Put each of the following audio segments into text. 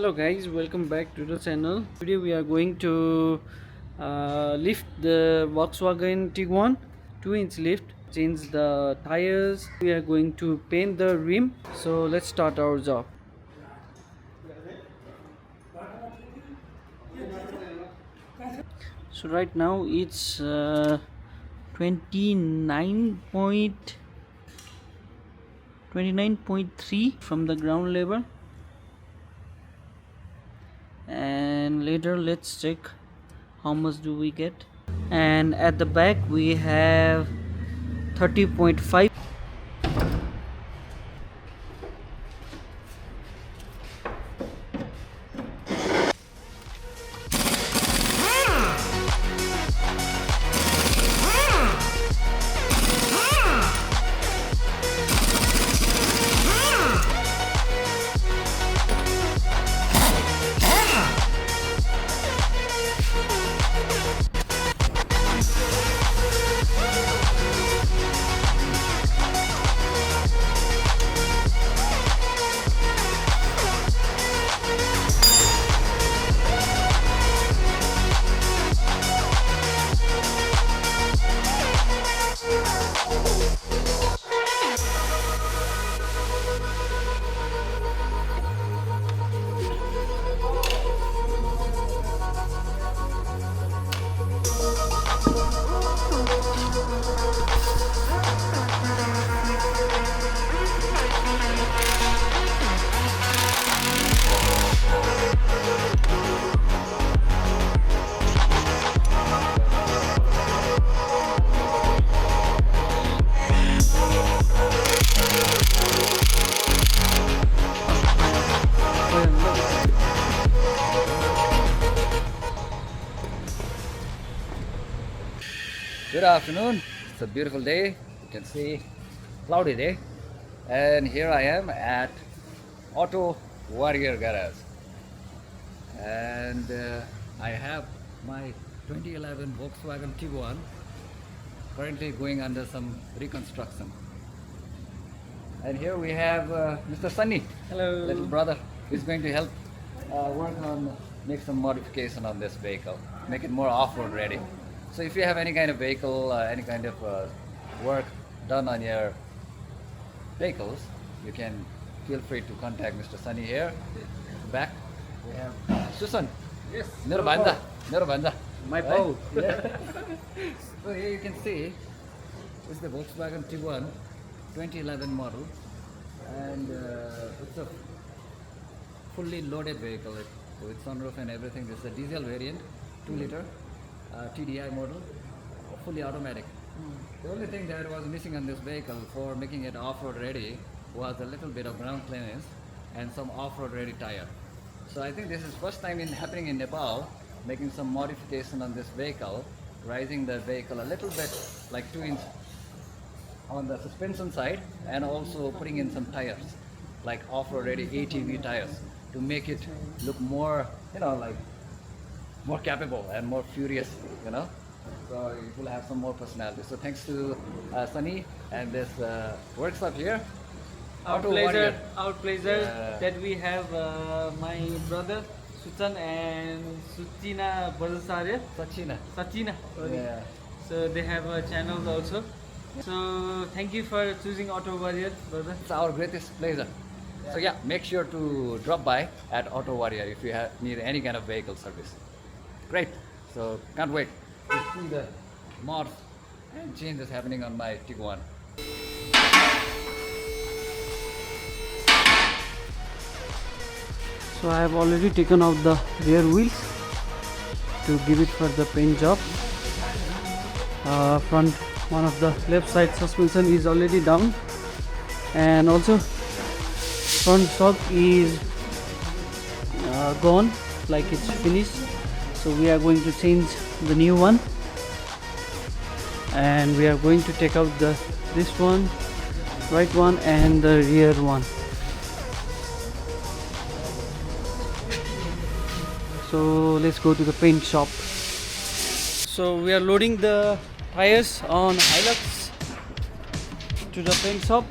Hello guys, welcome back to the channel. Today we are going to lift the Volkswagen Tiguan 2-inch lift, change the tires. We are going to paint the rim. So let's start our job. So right now it's 29.3 from the ground level. And later let's check how much do we get. And at the back we have 30.5. Good afternoon. It's a beautiful day. You can see cloudy day, and here I am at Auto Warrior Garage, and I have my 2011 Volkswagen Tiguan currently going under some reconstruction. And here we have Mr. Sunny, Hello. little brother, who's going to help work on make some modification on this vehicle, make it more off-road ready. So if you have any kind of vehicle, any kind of work done on your vehicles, you can feel free to contact Mr. Sunny here. Back we have Susan. Yes. Nero Banda. My bow. Yeah. So here you can see this is the Volkswagen Tiguan 2011 model, and it's a fully loaded vehicle with sunroof and everything. This is a diesel variant, 2-liter. TDI model, fully automatic. The only thing that was missing on this vehicle for making it off-road ready was a little bit of ground clearance and some off-road ready tire. So I think this is first time happening in Nepal, making some modification on this vehicle, raising the vehicle a little bit, like 2-inch on the suspension side, and also putting in some tires, like off-road ready ATV tires, to make it look more, like more capable and more furious, so it will have some more personality. So thanks to Sunny and this workshop here. Our Auto pleasure Warrior. that we have my brother Suchan and Suchina Bajasarya. Sachina. Sachina. Sorry. Yeah. So they have channels also. So thank you for choosing Auto Warrior, brother. It's our greatest pleasure. So yeah, make sure to drop by at Auto Warrior if you need any kind of vehicle service. Great. So can't wait to see the mods and changes happening on my Tiguan. So I have already taken out the rear wheels to give it for the paint job. Front one of the left side suspension is already down, and also front shock is gone, like it's finished. So we are going to change the new one, and we are going to take out this one, right one, and the rear one. So let's go to the paint shop. So we are loading the tires on Hilux to the paint shop.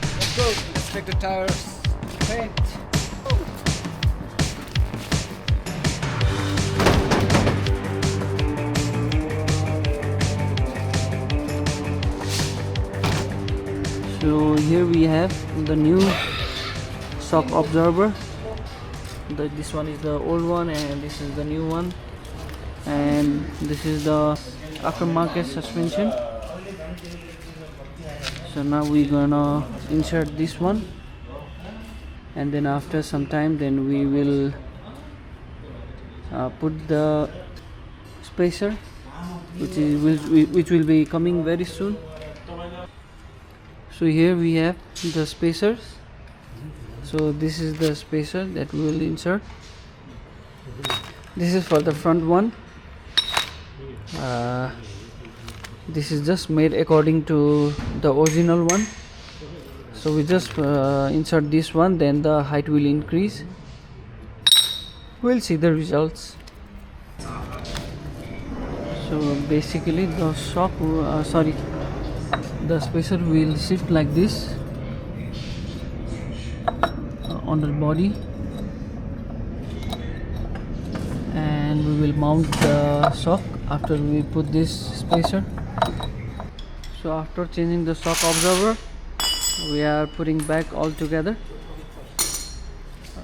Let's go. Let's take the tires. Paint. So here we have the new shock absorber. This one is the old one and this is the new one, and this is the aftermarket suspension. So now we're gonna insert this one, and then after some time then we will put the spacer, which will be coming very soon. So here we have the spacers. So this is the spacer that we will insert. This is for the front one. This is just made according to the original one. So we just insert this one, then the height will increase. We'll see the results. So basically the shock, the spacer will shift like this on the body, and we will mount the shock after we put this spacer. So after changing the shock absorber, we are putting back all together,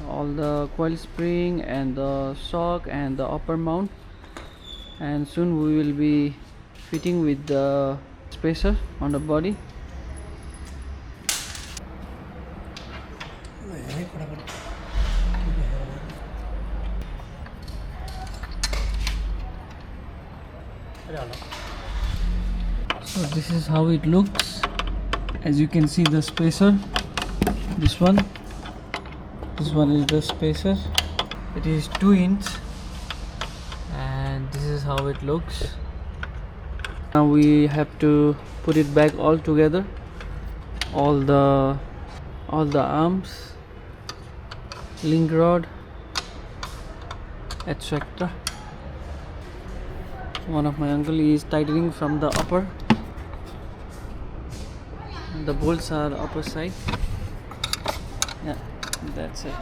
all the coil spring and the shock and the upper mount, and soon we will be fitting with the spacer on the body. So this is how it looks. As you can see, the spacer, this one is the spacer. It is 2 inch, and this is how it looks. Now we have to put it back all together, all the arms, link rod, etc. One of my uncle is tightening from the upper. The bolts are upper side. Yeah, that's it.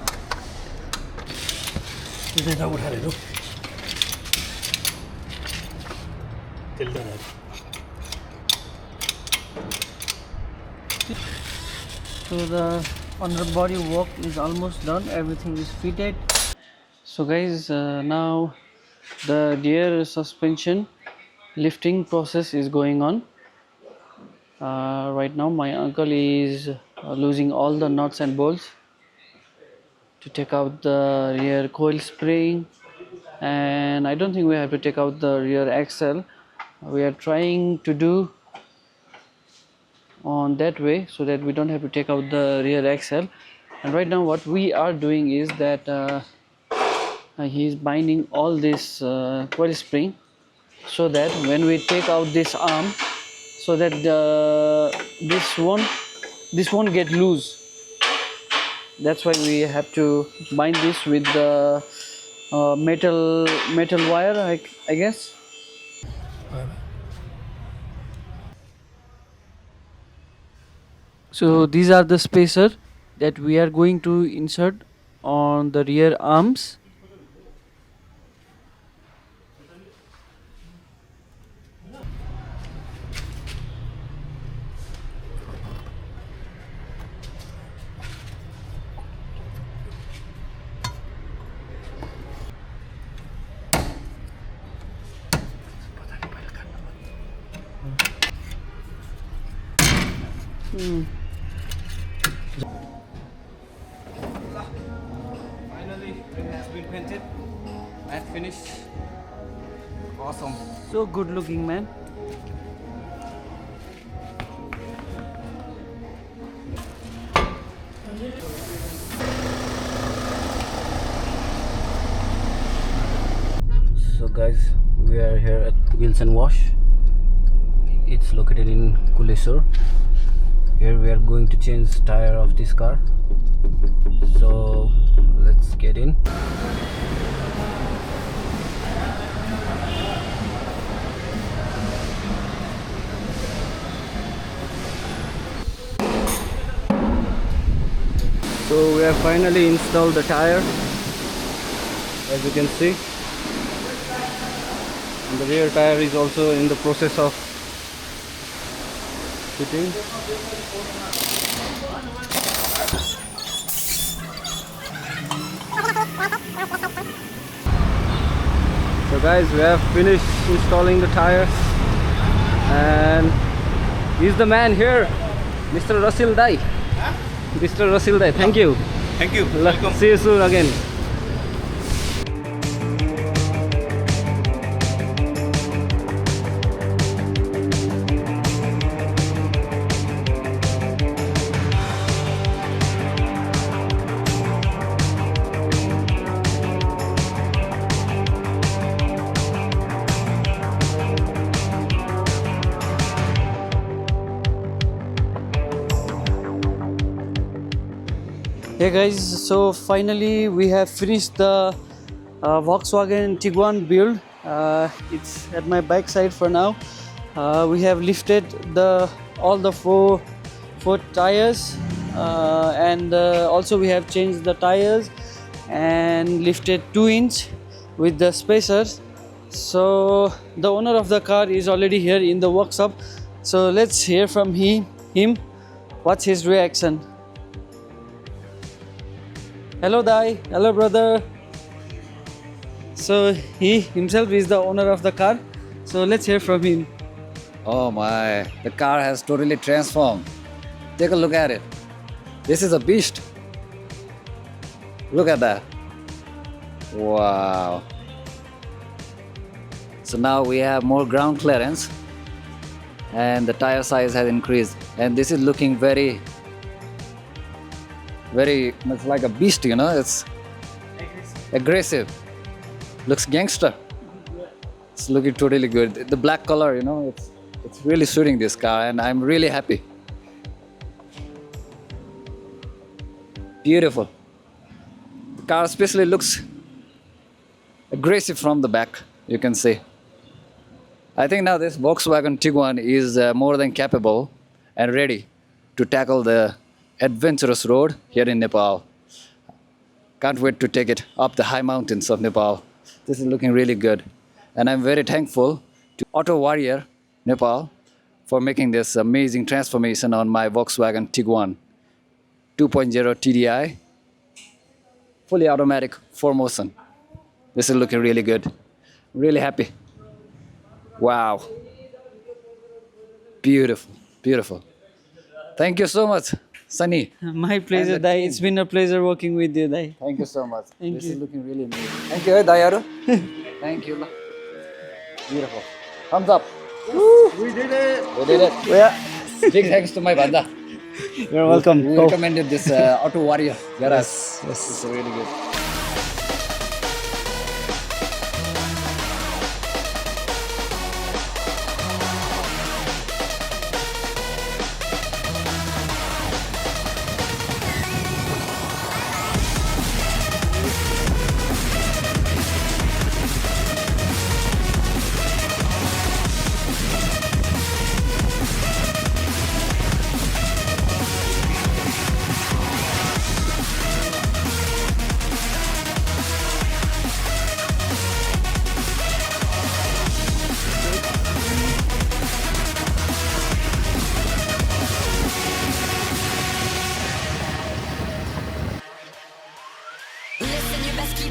So the underbody work is almost done. Everything is fitted. So guys, now the rear suspension lifting process is going on. Right now my uncle is losing all the nuts and bolts to take out the rear coil spring, and I don't think we have to take out the rear axle. We are trying to do on that way so that we don't have to take out the rear axle. And right now what we are doing is that he is binding all this coil spring, so that when we take out this arm, so that this won't get loose. That's why we have to bind this with the metal wire, I guess. So these are the spacer that we are going to insert on the rear arms. Finally, it has been painted and finished. Awesome. So good looking, man. So guys, we are here at Wheels and Wash. It's located in Kulesur. Here we are going to change tire of this car. So let's get in. So we have finally installed the tire, as you can see, and the rear tire is also in the process of fitting. So guys, we have finished installing the tires, and he's the man here, Mr. Russell Dai. Mr. Russell Dai, thank you. Thank you. Welcome. See you soon again. Hey guys, so finally we have finished the Volkswagen Tiguan build. It's at my back side for now. We have lifted all the four tires, and also we have changed the tires and lifted 2-inch with the spacers. So the owner of the car is already here in the workshop. So let's hear from him. What's his reaction? Hello Dai, hello brother. So he himself is the owner of the car. So let's hear from him. Oh my, the car has totally transformed. Take a look at it. This is a beast. Look at that. Wow. So now we have more ground clearance and the tire size has increased. And this is looking very much like a beast, you know. It's aggressive. Looks gangster. It's looking totally good. The black color, you know, it's really suiting this car, and I'm really happy. Beautiful. The car especially looks aggressive from the back, you can see. I think now this Volkswagen Tiguan is more than capable and ready to tackle the adventurous road here in Nepal. Can't wait to take it up the high mountains of Nepal. This is looking really good. And I'm very thankful to Auto Warrior Nepal for making this amazing transformation on my Volkswagen Tiguan 2.0 TDI, fully automatic 4Motion. This is looking really good. Really happy. Wow. Beautiful, beautiful. Thank you so much, Sunny. My pleasure, And the Dai. team. It's been a pleasure working with you, Dai. Thank you so much. Thank This you. is looking really amazing. Thank you, Dayaru. Thank you. Beautiful. Thumbs up. We did it. We did it. Yeah. Big thanks to my banda. You're welcome. Who Go. recommended this Auto Warrior garage. Yes. It's really good.